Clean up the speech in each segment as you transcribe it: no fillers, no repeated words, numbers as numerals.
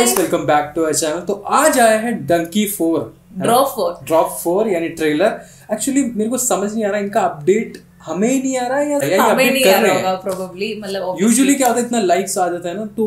Guys, welcome back to our channel. तो आज आया है डंकी 4 ड्रॉप 4 यानी ट्रेलर। एक्चुअली मेरे को समझ नहीं आ रहा इनका अपडेट हमें ही नहीं आ रहा है या हमें अपडेट नहीं कर आ रहे रहा होगा हैं प्रोबेबली। मतलब यूजुअली क्या होता है, इतना लाइक्स आ जाता है ना तो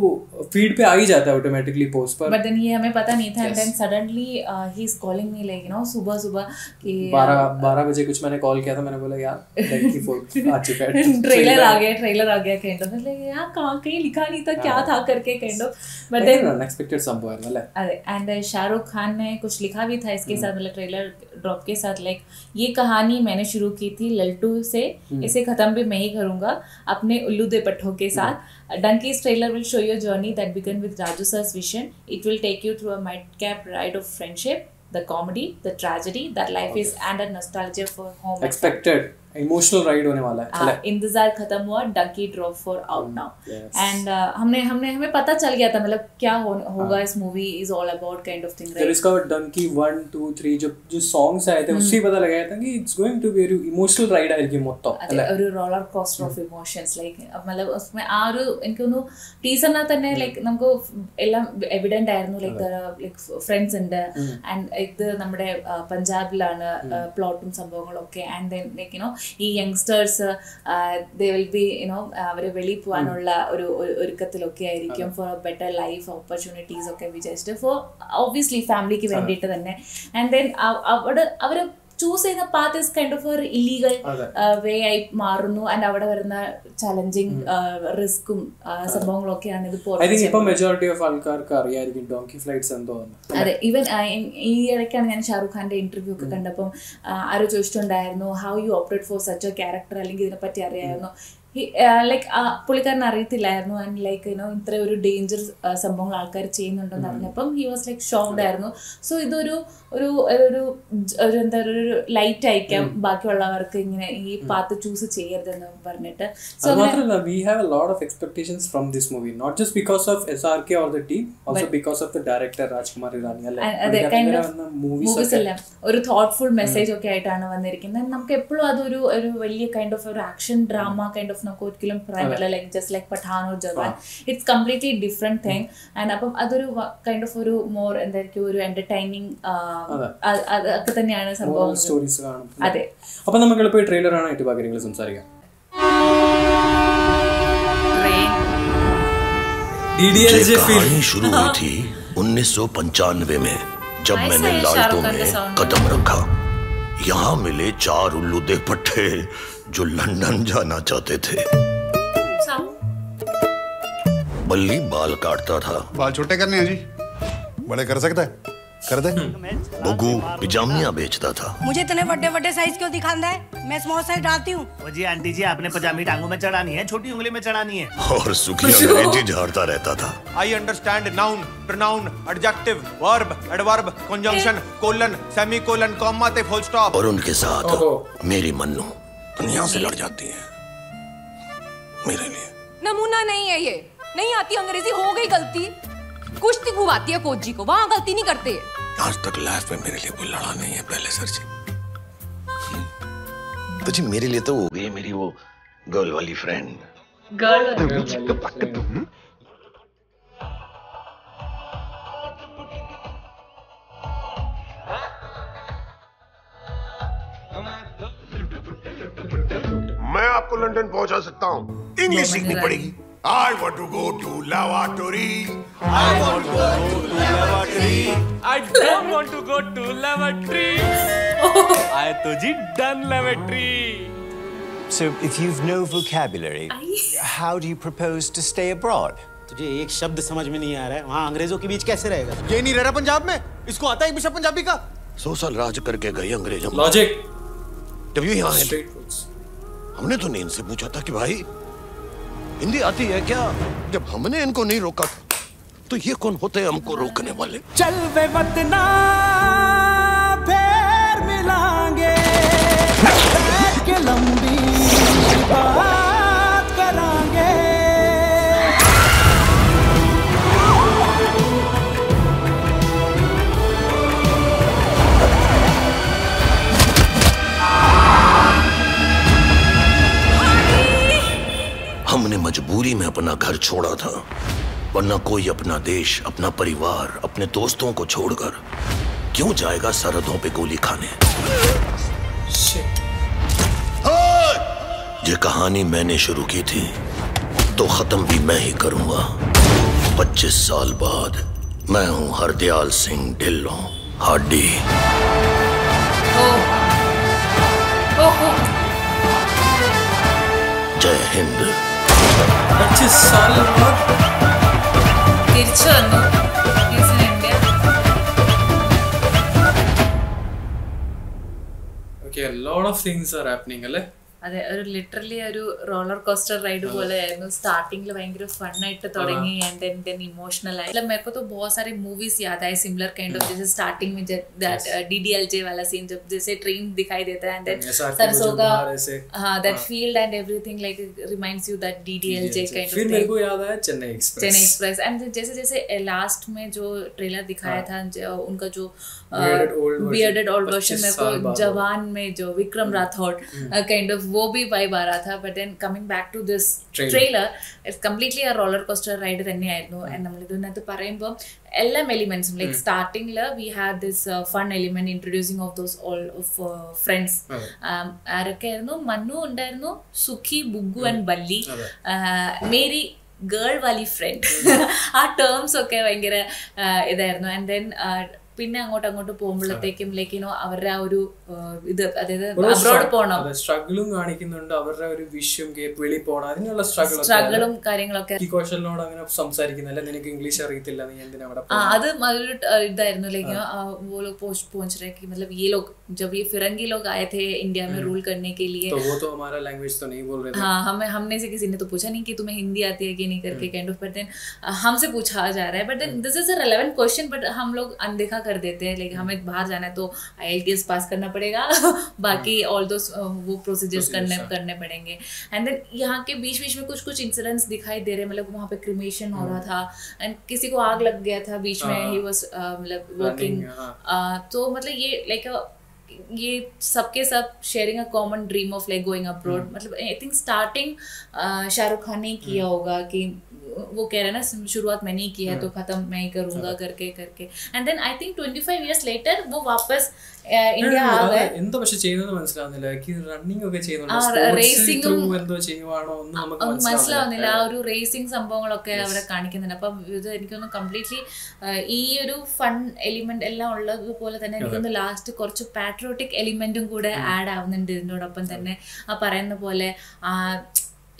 फीड पे आ ही जाता है ऑटोमेटिकली पोस्ट पर। बट देन ये हमें पता नहीं था and then suddenly he is calling me like सुबह कि 12 बजे कुछ मैंने कॉल किया था। मैंने बोला यार डंकी 4 आ चुका है, ट्रेलर आ गया काइंड ऑफ लाइक यार कहां कहीं लिखा नहीं था क्या था करके kind of. But then unexpected somewhere मतलब। अरे एंड शाहरुख खान ने कुछ लिखा भी था इसके साथ, मतलब ट्रेलर ड्रॉप के साथ, लाइक ये कहानी मैंने शुरू की थी लल्टू से, इसे खत्म भी मैं ही करूंगा अपने उल्लू दे पट्टों के साथ। Donkey's trailer will show you a journey that began with Raju sir's vision. It will take you through a madcap ride of friendship, the comedy, the tragedy that life is, and a nostalgia for home. Expected emotional ride होने वाला है। इंतजार खत्म हुआ, Dunki drop 4 out now. And हमें पता चल गया था मतलब क्या होगा इस movie is all about kind of thing, right. जब इसका डंकी 1 2 3 जो सॉन्ग्स आए थे उससे पता लगा था कि it's going to be very emotional ride आएगी మొత్తం ഒരു roller coaster of emotions like मतलब उसमें ആ ഒരു എനിക്കൊന്നു ടീസറിനെ തന്നെ ലൈക്ക് നമുക്ക് എല്ലാം എവിഡന്റ് ആയിരുന്നു, ലൈക്ക് ഫ്രണ്ട്സ് ഉണ്ട് ആൻഡ് ഇത് നമ്മുടെ പഞ്ചാബിലാണ് പ്ലോട്ടും സംഭവങ്ങളൊക്കെ. ആൻഡ് ദെൻ ലൈക്ക് ഈ യങ്സ്റ്റേഴ്സ് ദേ വിൽ ബി അവര് വെളിയിൽ പോകാനുള്ള ഒരു ഒരുക്കത്തിലൊക്കെ ആയിരിക്കും for a better life opportunities ഒക്കെ വിചാരിച്ചിട്ട് ഫോർ ഒബ്വിയസ്ലി ഫാമിലിക്ക് വേണ്ടിയിട്ട് തന്നെ. ആൻഡ് ദെൻ അവര് ചൂസ് ചെയ്യുന്ന പാത്ത് ഇസ് കൈൻഡ് ഓഫ് ഒരു ഇല്ലീഗൽ വേ ആയി മാറുന്നു. ആൻഡ് അവിടെ വരുന്ന ചലഞ്ചിങ് റിസ്കും സംഭവങ്ങളൊക്കെയാണ് ഇത്. അതെ, ഈവൻ ഈ ഇടയ്ക്കാണ് ഞാൻ ഷാറുഖ് ഖാന്റെ ഇന്റർവ്യൂ ഒക്കെ കണ്ടപ്പം ആരോ ചോദിച്ചിട്ടുണ്ടായിരുന്നു how you operate for such A character, അല്ലെങ്കിൽ ഇതിനെപ്പറ്റി അറിയായിരുന്നു. ലൈക്ക് പുള്ളിക്കാരൻ അറിയത്തില്ലായിരുന്നു. ആൻഡ് ലൈക്ക് ഇത്ര ഒരു ഡേഞ്ചർ സംഭവങ്ങൾ ആൾക്കാർ ചെയ്യുന്നുണ്ടെന്ന് അറിഞ്ഞപ്പം ഹി വാസ് ലൈക്ക് ഷോക്ക്ഡ് ആയിരുന്നു. സോ ഇതൊരു ഒരു എന്താ ഒരു ലൈറ്റ് അയക്കാം ബാക്കിയുള്ളവർക്ക് ഇങ്ങനെ ഈ പാത്ത് ചൂസ് ചെയ്യരുതെന്ന് പറഞ്ഞിട്ട്. So we have a lot of expectations from this movie, not just because of SRK or the team, also because of the director Rajkumar Hirani. അതെ, കൈൻഡ് ഓഫ് മൂവീസ് എല്ലാം ഒരു thoughtful message ഒക്കെ ആയിട്ടാണ് വന്നിരിക്കുന്നത്. നമുക്ക് എപ്പോഴും അതൊരു ഒരു വലിയ കൈൻഡ് ഓഫ് ഒരു ആക്ഷൻ ഡ്രാമ കൈൻഡ് ഓഫ് നമുക്ക് ഒരിക്കലും പറയാൻ പറ്റില്ല, like just like Pathaan or Jawan. It's completely different thing. And അപ്പം അതൊരു കൈൻഡ് ഓഫ് ഒരു മോർ എന്തായിരിക്കും ഒരു എന്റർടൈനിങ് അതൊക്കെ തന്നെയാണ് സംഭവം. അതെ, അപ്പൊ നമുക്ക് എളുപ്പം ട്രെയിലർ ആണ് ഏറ്റവും കാര്യങ്ങൾ സംസാരിക്കാം. कहानी शुरू हुई थी 1995 में जब मैंने लालटो में कदम रखा। यहाँ मिले 4 उल्लू दे पट्टे जो लंदन जाना चाहते थे। बल्ली बाल काटता था। बाल छोटे करने हैं जी, बड़े कर सकता है, कर दे। बगू पिजामिया बेचता था। मुझे इतने बड़े साइज क्यों दिखाना है, मैं स्मॉल साइज डालती हूँ। वो जी आंटी जी, आपने पजामी टांगों में चढ़ानी है, छोटी उंगली में चढ़ानी है। और सुखी अंग्रेजी झाड़ता रहता था। I understand noun, pronoun, adjective, verb, adverb, conjunction, colon, semicolon, comma ते full stop। और उनके साथ मेरी मन्नू दुनिया से लड़ जाती है मेरे लिए। नमूना नहीं है ये, नहीं आती अंग्रेजी, हो गई गलती। कुश्ती खूब आती है कोच जी को, वहाँ गलती नहीं करते। आज तक लाइफ में मेरे लिए कोई लड़ा नहीं है पहले सर जी। तो जी मेरे लिए तो हो गई मेरी वो गर्ल वाली फ्रेंड। मैं आपको लंदन पहुंचा सकता हूँ। इंग्लिश सीखनी पड़ेगी। I want to go to lavatory. I want to go to lavatory. I don't want to go to lavatory. I तो जी done lavatory. So if you've no vocabulary, how do you propose to stay abroad? तुझे एक शब्द समझ में नहीं आ रहा है, वहाँ अंग्रेजों के बीच कैसे रहेगा? ये नहीं रह रहा पंजाब में, इसको आता है एक भी शब्द पंजाबी का। 100 साल राज करके गए अंग्रेजों। लॉजिक जब ये यहाँ है हमने तो नींद से पूछा था कि भाई हिंदी आती है क्या? जब हमने इनको नहीं रोका तो ये कौन होते हैं हमको रोकने वाले? चल वे वतना फिर मिलांगे, बैठ के लंबी बात करांगे। हमने मजबूरी में अपना घर छोड़ा था, वरना कोई अपना देश, अपना परिवार, अपने दोस्तों को छोड़कर क्यों जाएगा सरहदों पे गोली खाने? ये कहानी मैंने शुरू की थी तो खत्म भी मैं ही करूंगा। 25 साल बाद मैं हूं हरदयाल सिंह ढिल्लों हाडी। जय हिंद। 25 साल बाद തിരിച്ചു വന്നു. Okay, a lot of things are happening, അല്ലേ? അതെ, ഒരു ലിറ്ററലി ഒരു റോളർ കോസ്റ്റർ റൈഡ് പോലെ ആയിരുന്നു. സ്റ്റാർട്ടിംഗിൽ ഭയങ്കര ഫണ്ണായിട്ട് തുടങ്ങി ആൻഡ് then इमोशनल आया. मतलब मेरे को तो बहुत सारे मूवीज याद आए सिमिलर काइंड ऑफ, जैसे स्टार्टिंग में दैट DDLJ वाला सीन जब जैसे ट्रेन दिखाई देता है एंड देन सरसों का हाँ that field and everything like reminds you that DDLJ kind of. फिर मेरे को याद आया चेन्नई एक्सप्रेस एंड जैसे जैसे लास्ट में जो ट्रेलर दिखाया था उनका जो बियर्डेड ओल्ड वर्जन में को जवान में जो विक्रम राठौड़ काइंड ऑफ वो भी वाइब आ रहा था. But then coming back to this trailer it's completely ആ റോളർ കോസ്റ്റർ റൈഡ് തന്നെയായിരുന്നു. നമ്മൾ ഇതിനകത്ത് പറയുമ്പോൾ എല്ലാ എലിമെന്റ്സും ലൈക്ക് സ്റ്റാർട്ടിംഗിൽ we had this fun element introducing of those all of friends. ആരൊക്കെ ആയിരുന്നു? മന്നു ഉണ്ടായിരുന്നു, സുഖി, ബുഗ്ഗു ആൻഡ് ബല്ലി, മേരി ഗേൾ വാലി ഫ്രണ്ട്. ആ ടേംസ് ഒക്കെ ഭയങ്കര ഇതായിരുന്നു. ആൻഡ് ദെൻ പിന്നെ അങ്ങോട്ട് പോകുമ്പോഴത്തേക്കും ലൈക്കിനോ അവരുടെ ആ ഒരു ഇത്, അതായത് അബ്രോഡ് പോകണം, സ്ട്രഗിളും കാണിക്കുന്നുണ്ട്, അവരുടെ ഒരു വിഷയം വെളി പോകണം, അതിനുള്ള സ്ട്രഗിളും കാര്യങ്ങളൊക്കെ. കൗശലിനോട് അങ്ങനെ സംസാരിക്കുന്നില്ല, നിനക്ക് ഇംഗ്ലീഷ് അറിയത്തില്ല, നീ എന്തിനാ അവിടെ? അത് അതൊരു ഇതായിരുന്നു ലൈക്ക് वो लोग पहुंच रहे कि मतलब ये लोग जब ये फिरंगी लोग आए थे इंडिया में रूल करने के लिए तो वो तो हमारा लैंग्वेज तो नहीं बोल रहे थे. हाँ, हमने से किसी ने तो पूछा नहीं कि तुम्हें हिंदी आती है कि नहीं करके काइंड ऑफ. बट देन हमसे पूछा जा रहा है. But then this is a relevant question, but हम लोग अनदेखा कर देते हैं. लाइक हमें बाहर जाना है तो IELTS पास करना पड़ेगा, बाकी ऑल दो वो प्रोसीजर्स करने पड़ेंगे. एंड देन यहाँ के बीच में कुछ इंसिडेंट्स दिखाई दे रहे. मतलब वहाँ पे क्रिमेशन हो रहा था एंड किसी को आग लग गया था बीच में, ही वाज मतलब वर्किंग. तो मतलब ये लाइक ये सबके सब sharing a common dream of like going abroad. मतलब I think starting Shahrukh Khan ने किया होगा कि वो कह रहे हैं ना शुरुआत मैंने ही की है तो खत्म मैं ही करूंगा करके. And then I think 25 years later वो वापस ഇന്ത്യ ആകെ എന്തോ പക്ഷെ ചെയ്യുന്നത് മനസ്സിലാവുന്നില്ല. റണ്ണിംഗ് ഒക്കെ മനസ്സിലാവുന്നില്ല. ആ ഒരു റേസിംഗ് സംഭവങ്ങളൊക്കെ അവിടെ കാണിക്കുന്നുണ്ട്. അപ്പം ഇത് എനിക്കൊന്ന് കംപ്ലീറ്റ്ലി ഈ ഒരു ഫൺ എലിമെന്റ് എല്ലാം ഉള്ളതുപോലെ തന്നെ എനിക്കൊന്ന് ലാസ്റ്റ് കുറച്ച് പാട്രിയോട്ടിക് എലിമെന്റും കൂടെ ആഡ് ആവുന്നുണ്ട് ഇതിനോടൊപ്പം തന്നെ. ആ പറയുന്ന പോലെ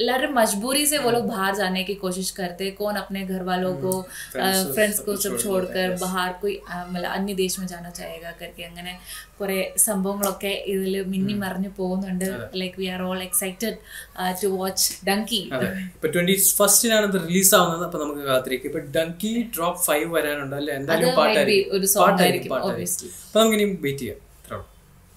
എല്ലാവരും मजबूरी से वो लोग बाहर जाने की कोशिश करते. कौन अपने घर वालों को फ्रेंड्स को सब छोड़कर बाहर कोई मतलब अन्य देश में जाना चाहेगा करके അങ്ങനെ കുറെ സംഭവങ്ങളൊക്കെ ഇതിൽ മിന്നി മറിഞ്ഞു പോകുന്നുണ്ട്. Like we are all excited to watch Dunki. ഇപ്പൊ 21st ഇത് റിലീസ് ആവുന്നത്. അപ്പൊ നമുക്ക് കാത്തിരിക്കും. ഇപ്പൊ ഡങ്കി ഡ്രോപ്പ് 5 വരാനുണ്ട് അല്ലേ? എന്തായാലും പാട്ടായിരിക്കും. ഒരു സോങ് ആയിരിക്കും ഒബ്വിയസ്ലി. അപ്പൊ നമുക്ക് ഇനി വെയിറ്റ് ചെയ്യാം.